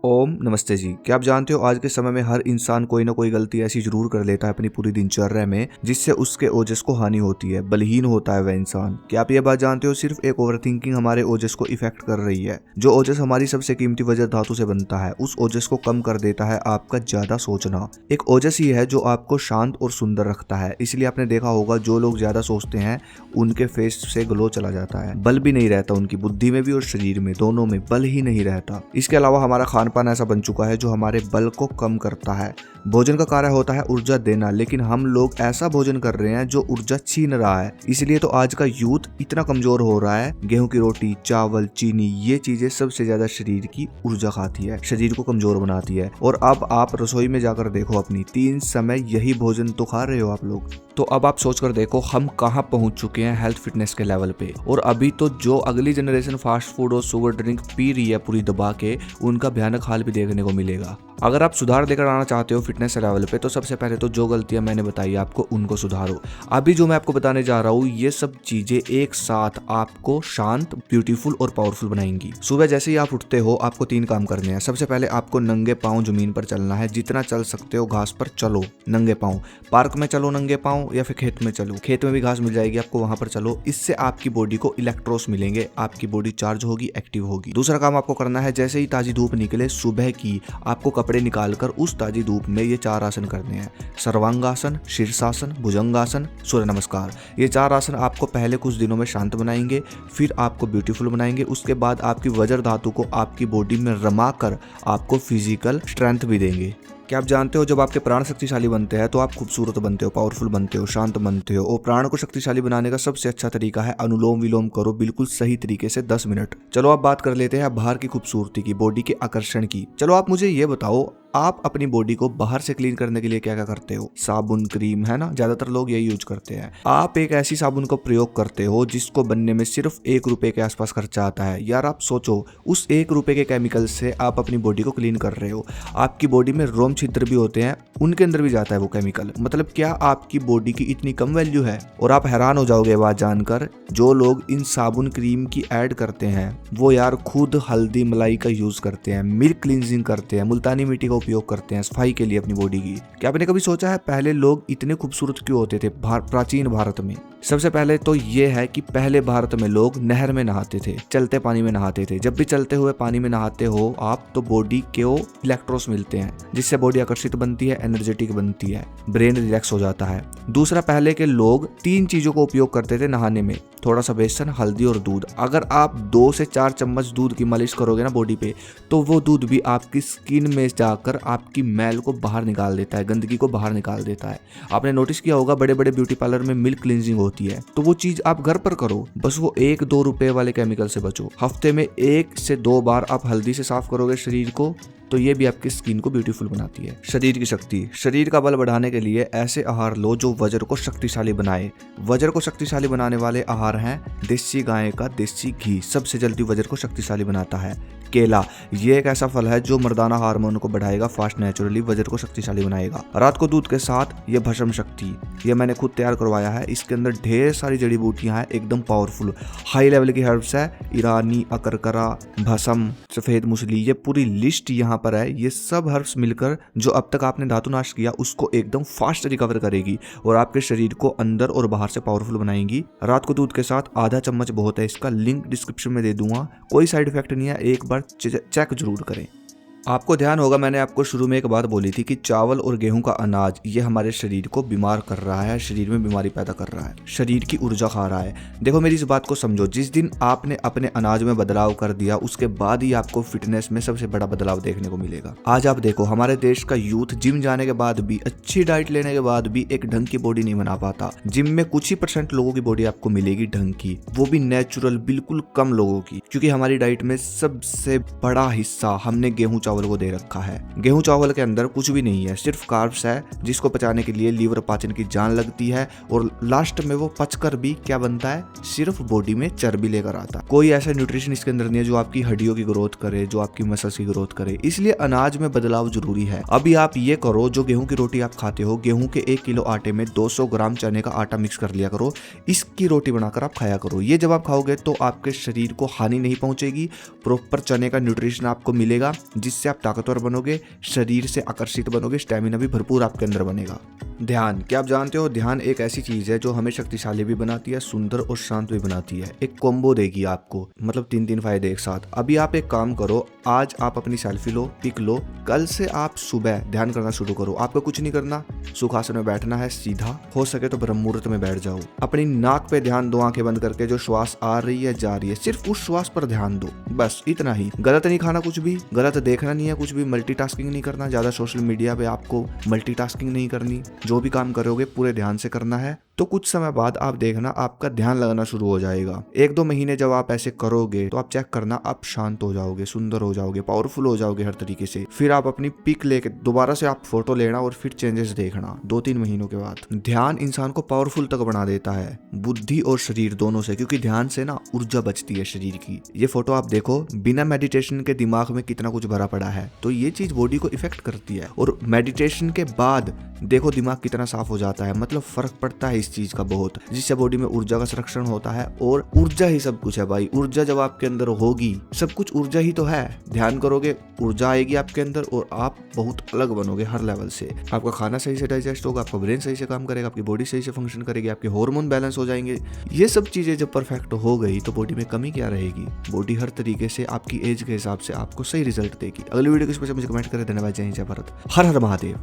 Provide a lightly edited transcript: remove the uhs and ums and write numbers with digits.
ओम नमस्ते जी। क्या आप जानते हो आज के समय में हर इंसान कोई ना कोई गलती ऐसी जरूर कर लेता है अपनी पूरी दिनचर्या में जिससे उसके ओजस को हानि होती है, बलहीन होता है वह इंसान। क्या आप ये बात जानते हो सिर्फ एक ओवरथिंकिंग हमारे ओजस को इफेक्ट कर रही है। जो ओजस हमारी सबसे कीमती वजह धातु से बनता है उस ओजस को कम कर देता है आपका ज्यादा सोचना। एक ओजस ही है जो आपको शांत और सुंदर रखता है। इसलिए आपने देखा होगा जो लोग ज्यादा सोचते हैं उनके फेस से ग्लो चला जाता है, बल भी नहीं रहता, उनकी बुद्धि में भी और शरीर में दोनों में बल ही नहीं रहता। इसके अलावा हमारा खान पान ऐसा बन चुका है जो हमारे बल को कम करता है। भोजन का कार्य होता है ऊर्जा देना, लेकिन हम लोग ऐसा भोजन कर रहे हैं जो ऊर्जा छीन रहा है। इसलिए तो आज का यूथ इतना कमजोर हो रहा है। गेहूं की रोटी, चावल, चीनी, ये चीजें सबसे ज्यादा शरीर की ऊर्जा खाती है, शरीर को कमजोर बनाती है। और अब आप रसोई में जाकर देखो, अपनी 3 समय यही भोजन तो खा रहे हो आप लोग। तो अब आप सोच कर देखो हम कहाँ पहुंच चुके हैं हेल्थ फिटनेस के लेवल पे। और अभी तो जो अगली जनरेशन फास्ट फूड और शुगर ड्रिंक पी रही है पूरी दबा के, उनका भयानक हाल भी देखने को मिलेगा। अगर आप सुधार लेकर आना चाहते हो फिटनेस लेवल पे तो सबसे पहले तो जो गलतियां मैंने बताई आपको उनको सुधारो। अभी जो मैं आपको बताने जा रहा हूँ ये सब चीजें एक साथ आपको शांत, ब्यूटीफुल और पावरफुल बनाएंगी। सुबह जैसे ही आप उठते हो आपको 3 काम करने हैं। सबसे पहले आपको नंगे पांव जमीन पर चलना है, जितना चल सकते हो घास पर चलो नंगे पांव। पार्क में चलो नंगे पांव या फिर खेत में चलो, खेत में भी घास मिल जाएगी आपको, वहां पर चलो। इससे आपकी बॉडी को इलेक्ट्रोस मिलेंगे, आपकी बॉडी चार्ज होगी, एक्टिव होगी। दूसरा काम आपको करना है, जैसे ही ताजी धूप निकले सुबह की, आपको कपड़े निकालकर उस ताजी धूप में ये 4 आसन करने हैं। सर्वांगासन, शीर्षासन, भुजंगासन, सूर्य नमस्कार। ये 4 आसन आपको पहले कुछ दिनों में शांत बनाएंगे, फिर आपको ब्यूटीफुल बनाएंगे। उसके बाद आपकी वज्र धातु को आपकी बॉडी में रमाकर आपको फिजिकल स्ट्रेंथ भी देंगे। क्या आप जानते हो जब आपके प्राण शक्तिशाली बनते हैं तो आप खूबसूरत बनते हो, पावरफुल बनते हो, शांत बनते हो। और प्राण को शक्तिशाली बनाने का सबसे अच्छा तरीका है अनुलोम विलोम करो बिल्कुल सही तरीके से 10 मिनट। चलो आप बात कर लेते हैं बाहर की खूबसूरती की, बॉडी के आकर्षण की। चलो आप मुझे ये बताओ, आप अपनी बॉडी को बाहर से क्लीन करने के लिए क्या क्या करते हो? साबुन, क्रीम, है ना, ज्यादातर लोग यही यूज करते हैं। आप एक ऐसी साबुन का प्रयोग करते हो जिसको बनने में सिर्फ 1 रुपए के आसपास खर्चा आता है। यार आप सोचो, उस 1 रुपए के केमिकल से आप अपनी बॉडी को क्लीन कर रहे हो। आपकी बॉडी में रोम छिद्र भी होते हैं, उनके अंदर भी जाता है वो केमिकल। मतलब क्या आपकी बॉडी की इतनी कम वैल्यू है? और आप हैरान हो जाओगे बात जानकर, जो लोग इन साबुन क्रीम की ऐड करते हैं वो यार खुद हल्दी मलाई का यूज करते हैं, मिल्क क्लींजिंग करते हैं, मुल्तानी मिट्टी का उपयोग करते हैं सफाई के लिए अपनी बॉडी की। क्या आपने कभी सोचा है पहले लोग इतने खूबसूरत क्यों होते थे प्राचीन भारत में? सबसे पहले तो ये है कि पहले भारत में लोग नहर में नहाते थे, चलते पानी में नहाते थे। जब भी चलते हुए पानी में नहाते हो आप तो बॉडी को इलेक्ट्रोस मिलते हैं, जिससे बॉडी आकर्षित बनती है, एनर्जेटिक बनती है, ब्रेन रिलैक्स हो जाता है। दूसरा, पहले के लोग 3 चीजों को उपयोग करते थे नहाने में, थोड़ा सा बेसन, हल्दी और दूध। अगर आप 2 से 4 चम्मच दूध की मालिश करोगे ना बॉडी पे, तो वो दूध भी आपकी स्किन में जाकर आपकी मैल को बाहर निकाल देता है, गंदगी को बाहर निकाल देता है। आपने नोटिस किया होगा बड़े बड़े ब्यूटी पार्लर में मिल्क क्लींजिंग होती है, तो वो चीज आप घर पर करो, बस वो 1-2 रुपए वाले केमिकल से बचो। हफ्ते में 1 से 2 बार आप हल्दी से साफ करोगे शरीर को, तो ये भी आपकी स्किन को ब्यूटीफुल बनाती है। शरीर की शक्ति, शरीर का बल बढ़ाने के लिए ऐसे आहार लो जो वज्र को शक्तिशाली बनाए। वज्र को शक्तिशाली बनाने वाले आहार हैं देसी गाय का देसी घी, सबसे जल्दी वज्र को शक्तिशाली बनाता है। केला, ये एक ऐसा फल है जो मर्दाना हार्मोन को बढ़ाएगा, फास्ट नेचुरली वज्र को शक्तिशाली बनाएगा। रात को दूध के साथ ये भस्म शक्ति, ये मैंने खुद तैयार करवाया है। इसके अंदर ढेर सारी जड़ी बूटियां हैं, एकदम पावरफुल हाई लेवल की हर्ब्स है। ईरानी, अकरकरा, भस्म, सफेद मूसली, ये पूरी लिस्ट यहाँ पर है। ये सब हर्ब्स मिलकर जो अब तक आपने धातु नाश किया उसको एकदम फास्ट रिकवर करेगी और आपके शरीर को अंदर और बाहर से पावरफुल बनाएगी। रात को दूध के साथ आधा चम्मच बहुत है, इसका लिंक डिस्क्रिप्शन में दे दूंगा। कोई साइड इफेक्ट नहीं है, एक बार चेक जरूर करें। आपको ध्यान होगा मैंने आपको शुरू में एक बात बोली थी कि चावल और गेहूं का अनाज ये हमारे शरीर को बीमार कर रहा है, शरीर में बीमारी पैदा कर रहा है, शरीर की ऊर्जा खा रहा है। देखो मेरी इस बात को समझो, जिस दिन आपने अपने अनाज में बदलाव कर दिया उसके बाद ही आपको फिटनेस में सबसे बड़ा बदलाव देखने को मिलेगा। आज आप देखो हमारे देश का यूथ जिम जाने के बाद भी, अच्छी डाइट लेने के बाद भी एक ढंग की बॉडी नहीं बना पाता। जिम में कुछ ही % लोगों की बॉडी आपको मिलेगी ढंग की, वो भी नेचुरल, बिल्कुल कम लोगों की, क्योंकि हमारी डाइट में सबसे बड़ा हिस्सा हमने गेहूं चावल को दे रखा है। गेहूं चावल के अंदर कुछ भी नहीं है, सिर्फ कार्ब्स है जिसको पचाने के लिए लीवर पाचन की जान लगती है और लास्ट में वो पचकर भी क्या बनता है, सिर्फ बॉडी में चर्बी लेकर आता है। कोई ऐसा न्यूट्रिशन इसके अंदर नहीं है जो आपकी हड्डियों की ग्रोथ करे, जो आपकी मसल्स की ग्रोथ करे। इसलिए अनाज में बदलाव जरूरी है। अभी आप ये करो, जो गेहूं की रोटी आप खाते हो, गेहूं के 1 किलो आटे में 200 ग्राम चने का आटा मिक्स कर लिया करो, इसकी रोटी बनाकर आप खाया करो। ये जब आप खाओगे तो आपके शरीर को हानि नहीं पहुंचेगी, प्रॉपर चने का न्यूट्रिशन आपको मिलेगा जिससे जिससे आप ताकतवर बनोगे, शरीर से आकर्षित बनोगे, स्टेमिना भी भरपूर आपके अंदर बनेगा। ध्यान, क्या आप जानते हो ध्यान एक ऐसी चीज है जो हमें शक्तिशाली भी बनाती है, सुंदर और शांत भी बनाती है। एक कॉम्बो देगी आपको, मतलब 3 फायदे एक साथ। अभी आप एक काम करो, आज आप अपनी सेल्फी लो, पिक लो, कल से आप सुबह ध्यान करना शुरू करो। आपको कुछ नहीं करना, सुखासन में बैठना है, सीधा हो सके तो ब्रह्म मुहूर्त में बैठ जाओ। अपनी नाक पे ध्यान दो, आंखें बंद करके, जो श्वास आ रही है जा रही है सिर्फ उस श्वास पर ध्यान दो, बस इतना ही। गलत नहीं खाना कुछ भी, गलत देखना नहीं है कुछ भी, मल्टीटास्किंग नहीं करना, ज्यादा सोशल मीडिया पे आपको मल्टीटास्किंग नहीं करनी। जो भी काम करोगे पूरे ध्यान से करना है, तो कुछ समय बाद आप देखना आपका ध्यान लगना शुरू हो जाएगा। 1-2 महीने जब आप ऐसे करोगे तो आप चेक करना आप शांत हो जाओगे, सुंदर हो जाओगे, पावरफुल हो जाओगे हर तरीके से। फिर आप अपनी पिक लेके दोबारा से आप फोटो लेना और फिर चेंजेस देखना 2-3 महीनों के बाद। ध्यान इंसान को पावरफुल तक बना देता है, बुद्धि और शरीर दोनों से, क्योंकि ध्यान से ना ऊर्जा बचती है शरीर की। ये फोटो आप देखो, बिना मेडिटेशन के दिमाग में कितना कुछ भरा पड़ा है, तो ये चीज बॉडी को इफेक्ट करती है। और मेडिटेशन के बाद देखो दिमाग कितना साफ हो जाता है, मतलब फर्क पड़ता है इस चीज का बहुत, जिससे बॉडी में ऊर्जा का संरक्षण होता है। और ऊर्जा ही सब कुछ है भाई, ऊर्जा जब आपके अंदर होगी, सब कुछ ऊर्जा ही तो है। ध्यान करोगे, ऊर्जा आएगी आपके अंदर और आप बहुत अलग बनोगे हर लेवल से। आपका खाना सही से डाइजेस्ट होगा, आपका ब्रेन सही से काम करेगा, आपकी बॉडी सही से फंक्शन करेगी, आपके हार्मोन बैलेंस हो जाएंगे। ये सब चीजें जब परफेक्ट हो गई तो बॉडी में कमी क्या रहेगी। बॉडी हर तरीके से आपकी एज के हिसाब से आपको सही रिजल्ट देगी। अगली वीडियो किस पर मुझे कमेंट करें। धन्यवाद। जय हिंद, जय भारत, हर हर महादेव।